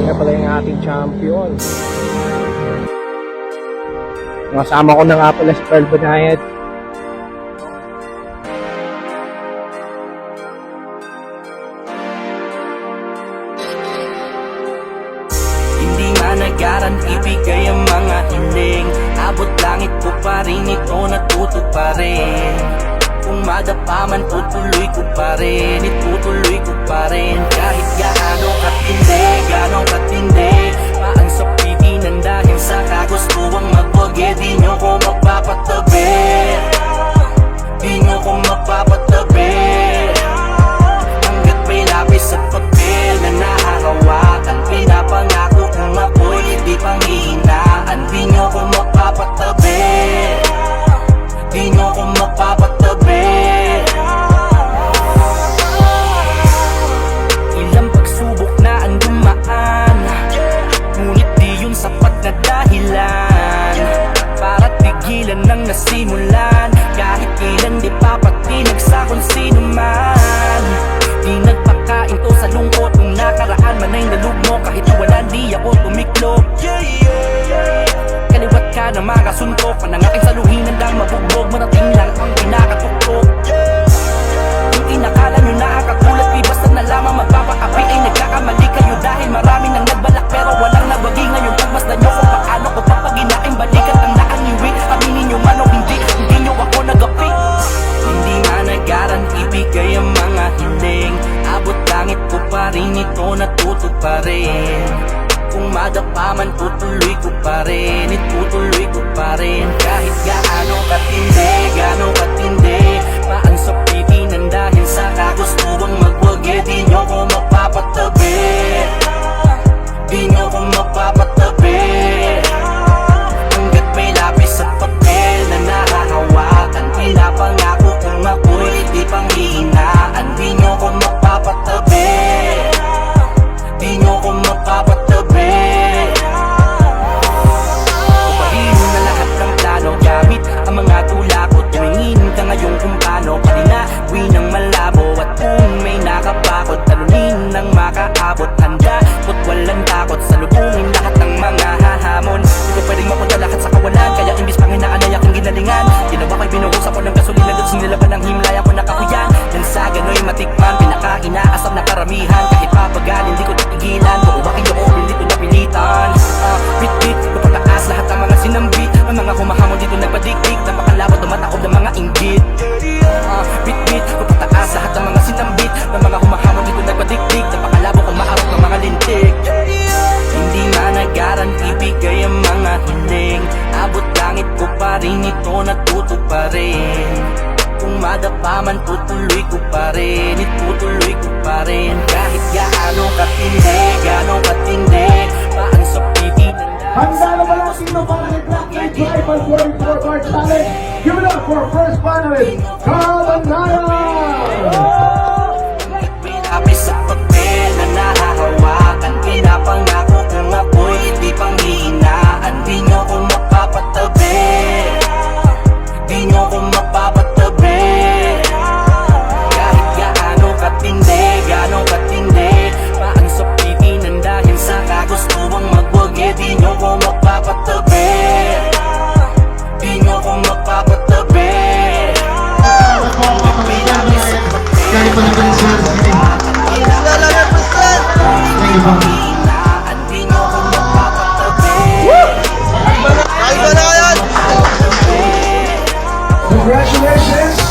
nga pala yung ating champion. Kasama ko na nga pala si Pearl Banayad. Hindi nga nagaran ibigay ang mga hiling. Abot langit ko pa rin ito, natuto pa rin. Kung madapa man tutuloy ko pa rin, itutuloy ko pa rin. Kahit gaano katindi, gaano katindi, paan sa pigilan dahil sa kagustuang magwag. Di nyo ko magpapatabi, di nyo ko magpapatabi. Hanggat may lapis at papel na nahahawakan, pinapangako kung ako'y hindi panghihinaan. Di nyo ko magpapatabi, di nyo ko magpapatabi. Ilang pagsubok na ang dumaan, ngunit di yun sapat na dahilan para tigilan ng nasimulan. Kahit ilan di papatinag sa kung sino man. Di nagpakain to sa lungkot, nung nakaraan man ay nalugmok. Kahit wala di ako tumiklop. Kaliwat ka na mga suntok, panangaking saluhin handang mabugbog. Marating lang ang pinakatuktok. Kung inakala nyo nakakatulad, basta na lamang magpapakapi ay nagkakamali kayo. Dahil marami nang nagbalak pero walang nabagi. Ngayon pagmasdan nyo kung paano ko papaginaing balikat ang naangiwi. Aminin nyo man o hindi, hindi nyo ako nagapi. Hindi nga nagaran ibigay ang mga hiling. Abot langit ko pa rin ito, natuto pa rin. Kung madapa man tutuloy ko pa rin, itutuloy ko pa rin. Kahit gaano katindi, gaano katindi, paan sa pigilan dahil sa kagustuang magwag. Di nyo ko magpapatabi, di nyo ko magpapatabi. Hanggat may lapis at papel na nahahawakan, pinapangako kung ako'y di panghihinaan. Di nyo ko magpapatabi, di nyo ko magpapatabi. Upahin na lahat ng plano gamit ang mga tula ko. Tumingin ka ngayon kung paano palinawin ng malabo. At kung may nakapakot, talunin ng makaabot. Handa ko't walang takot, salubungin lahat ng mga hahamon. Di ko pwedeng mapunta lahat sa kawalan, kaya imbis panghinaan ay aking ginalingan. Ginawa ko'y binuhos ako ng gasolina, doon sinilaban ng himlay ako nakakuyan. Nang sa gano'y matikman, pinaka-inaasam na karamihan. Kahit papagal, hindi ko titigilan, buuwakin loob, hindi ko napilitan. Bit-bit, ko pataas lahat ang mga sinambit. Ang mga humahamon dito nagpadikdik, napakalabot tumataob ng mga inggit. Bit-bit, ko pataas lahat ang mga sinambit. Ang mga humahamon dito nagpadikdik, napakalabot kung maarap ng mga lintik. Hindi nga nagaran ibigay ang mga hiling. Abot langit ko pa rin ito, natuto pa rin. Kung madapa man tutuloy ko pa rin, itutuloy ko pa rin. Kahit gaano katindi, gaano katindi, paan sa pigilan. Handa na ba lang sino para ni Black Knight Drive and World Forward Talent? Give it up for first finalist, Carl Banayad! Pinapis sa papel na nahahawakan, pinapangako kung ako'y di panghihinaan. Di nyo ko mapapatabi, di nyo ko mapapatabi. Kahit gaano katindi, gaano katindi, paan sa pigilan dahil sa kagustuang magwag. Di nyo ko mapapatabi, di nyo ko mapapatabi. Pinapis sa papel na nahahawakan, panghihinaan. Di nyo ko mapapatabi. Congratulations!